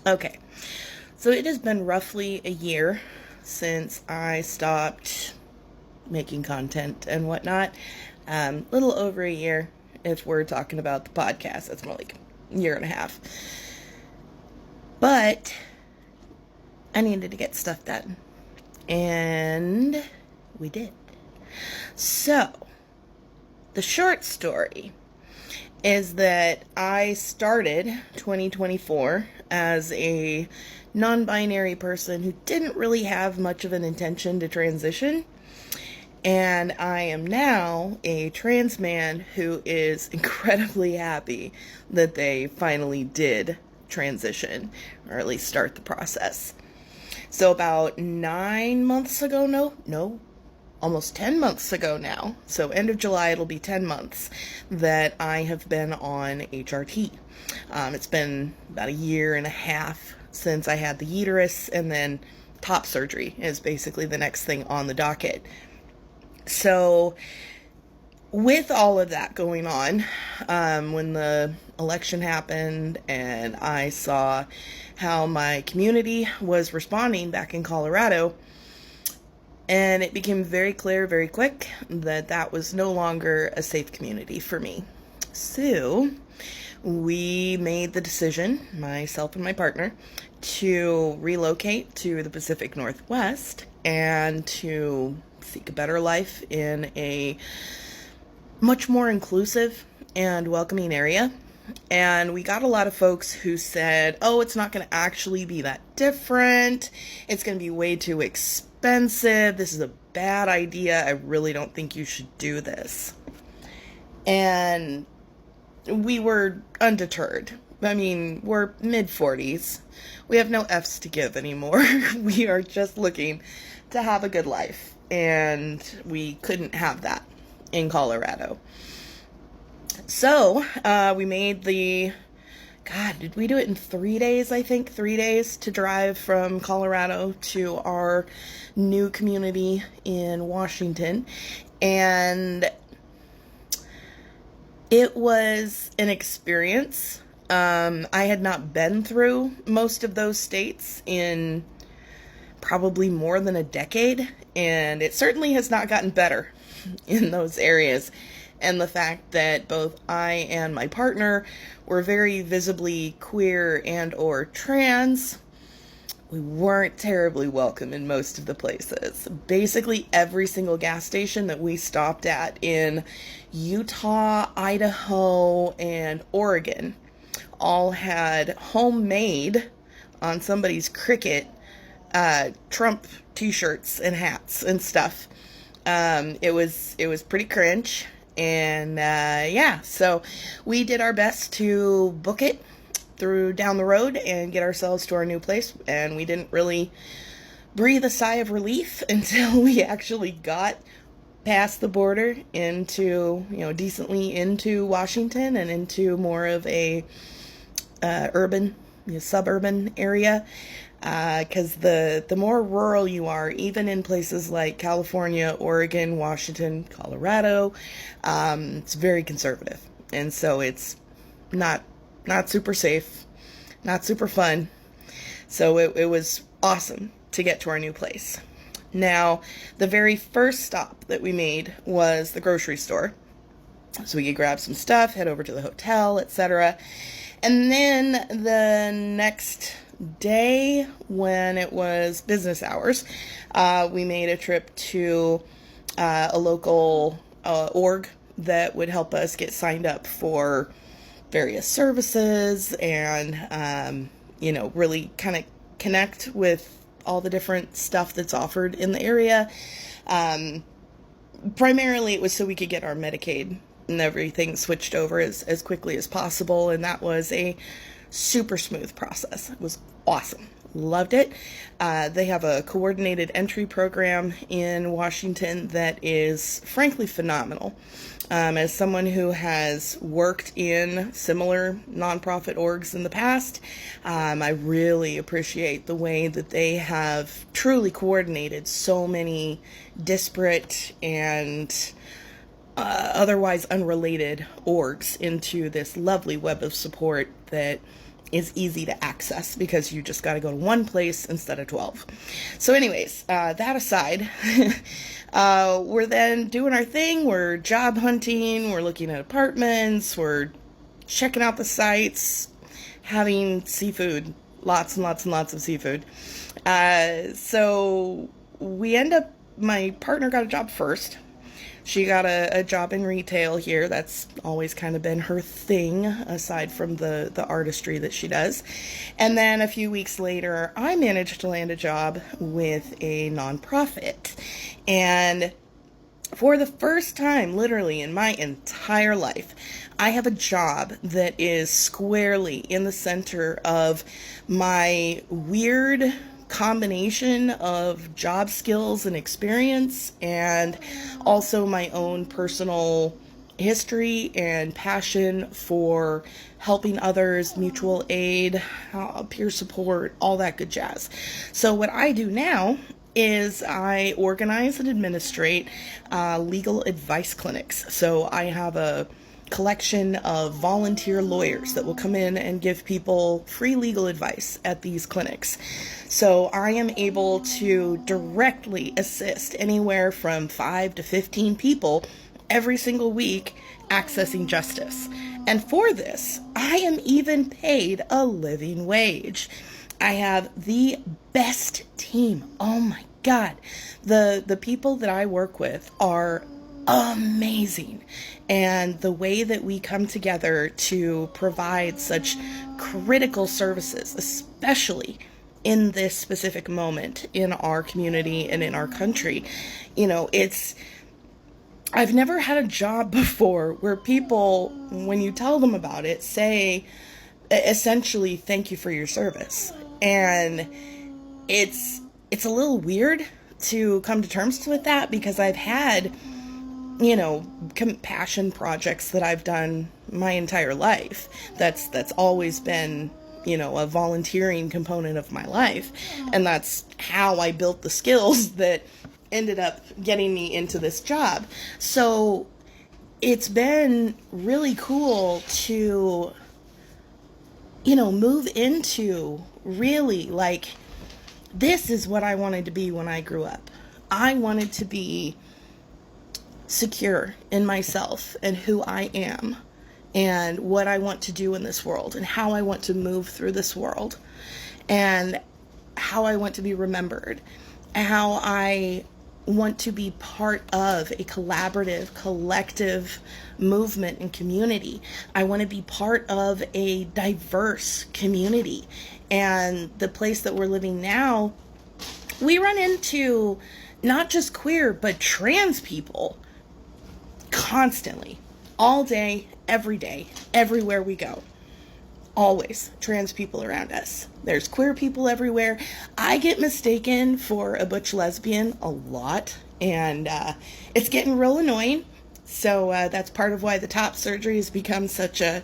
Okay, so it has been roughly a year since I stopped making content and whatnot. Little over a year if we're talking about the podcast. That's more like a year and a half. But I needed to get stuff done. And we did. So, the short story is that I started 2024 as a non binary person who didn't really have much of an intention to transition. And I am now a trans man who is incredibly happy that they finally did transition, or at least start the process. So, about 9 months ago, no, almost 10 months ago now, so end of July it'll be 10 months, that I have been on HRT. It's been about a year and a half since I had the uterus, and then top surgery is basically the next thing on the docket. So, with all of that going on, when the election happened and I saw how my community was responding back in Colorado, and it became very clear very quick that that was no longer a safe community for me. So we made the decision, myself and my partner, to relocate to the Pacific Northwest and to seek a better life in a much more inclusive and welcoming area. And we got a lot of folks who said, oh, it's not going to actually be that different. It's going to be way too expensive. This is a bad idea. I really don't think you should do this. And we were undeterred. I mean, we're mid-40s. We have no F's to give anymore. We are just looking to have a good life. And we couldn't have that in Colorado. So, we made did we do it in 3 days, I think? 3 days to drive from Colorado to our new community in Washington. And it was an experience. I had not been through most of those states in probably more than a decade, and it certainly has not gotten better in those areas. And the fact that both I and my partner were very visibly queer and or trans, we weren't terribly welcome in most of the places. Basically every single gas station that we stopped at in Utah, Idaho, and Oregon all had homemade, on somebody's Cricut, Trump t-shirts and hats and stuff. It was pretty cringe. And so we did our best to book it through down the road and get ourselves to our new place. And we didn't really breathe a sigh of relief until we actually got past the border into, decently into Washington and into more of a urban, suburban area. Because the more rural you are, even in places like California, Oregon, Washington, Colorado, it's very conservative. And so it's not super safe, not super fun. So it was awesome to get to our new place. Now, the very first stop that we made was the grocery store. So we could grab some stuff, head over to the hotel, etc. And then the next day, when it was business hours, we made a trip to a local org that would help us get signed up for various services and, really kind of connect with all the different stuff that's offered in the area. Primarily, it was so we could get our Medicaid and everything switched over as quickly as possible, and that was a super smooth process. It was awesome. Loved it. They have a coordinated entry program in Washington that is frankly phenomenal. As someone who has worked in similar nonprofit orgs in the past, I really appreciate the way that they have truly coordinated so many disparate and otherwise unrelated orgs into this lovely web of support that is easy to access because you just got to go to one place instead of 12. So anyways, that aside, we're then doing our thing. We're job hunting. We're looking at apartments. We're checking out the sites, having seafood, lots and lots and lots of seafood. So we end up, my partner got a job first. She got a job in retail here. That's always kind of been her thing, aside from the artistry that she does. And then a few weeks later, I managed to land a job with a nonprofit. And for the first time, literally in my entire life, I have a job that is squarely in the center of my weird combination of job skills and experience, and also my own personal history and passion for helping others, mutual aid, peer support, all that good jazz. So what I do now is I organize and administrate legal advice clinics. So I have a collection of volunteer lawyers that will come in and give people free legal advice at these clinics. So I am able to directly assist anywhere from 5 to 15 people every single week accessing justice. And for this, I am even paid a living wage. I have the best team. Oh my God. The people that I work with are amazing. And the way that we come together to provide such critical services, especially in this specific moment in our community and in our country, I've never had a job before where people, when you tell them about it, say essentially, thank you for your service. And it's a little weird to come to terms with that, because I've had compassion projects that I've done my entire life. That's always been, a volunteering component of my life. And that's how I built the skills that ended up getting me into this job. So it's been really cool to, move into really this is what I wanted to be when I grew up. I wanted to be secure in myself and who I am and what I want to do in this world and how I want to move through this world and how I want to be remembered, how I want to be part of a collaborative, collective movement and community. I want to be part of a diverse community. And the place that we're living now, we run into not just queer, but trans people constantly, all day, every day, everywhere we go. Always trans people around us. There's queer people everywhere. I get mistaken for a butch lesbian a lot, and it's getting real annoying. So that's part of why the top surgery has become such a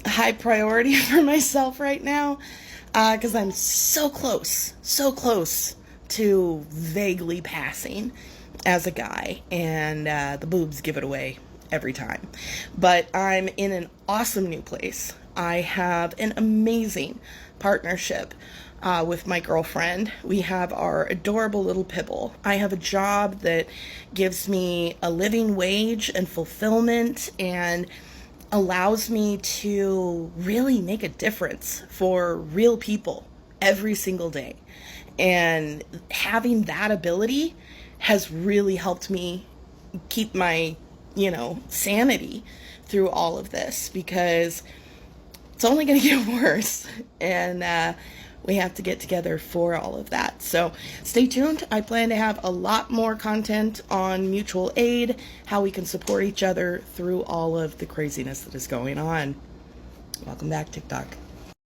high priority for myself right now, because I'm so close to vaguely passing as a guy, and the boobs give it away every time. But I'm in an awesome new place. I have an amazing partnership with my girlfriend. We have our adorable little Pibble. I have a job that gives me a living wage and fulfillment and allows me to really make a difference for real people every single day. And having that ability has really helped me keep my, sanity through all of this, because it's only going to get worse. And we have to get together for all of that. So stay tuned. I plan to have a lot more content on mutual aid, how we can support each other through all of the craziness that is going on. Welcome back, TikTok.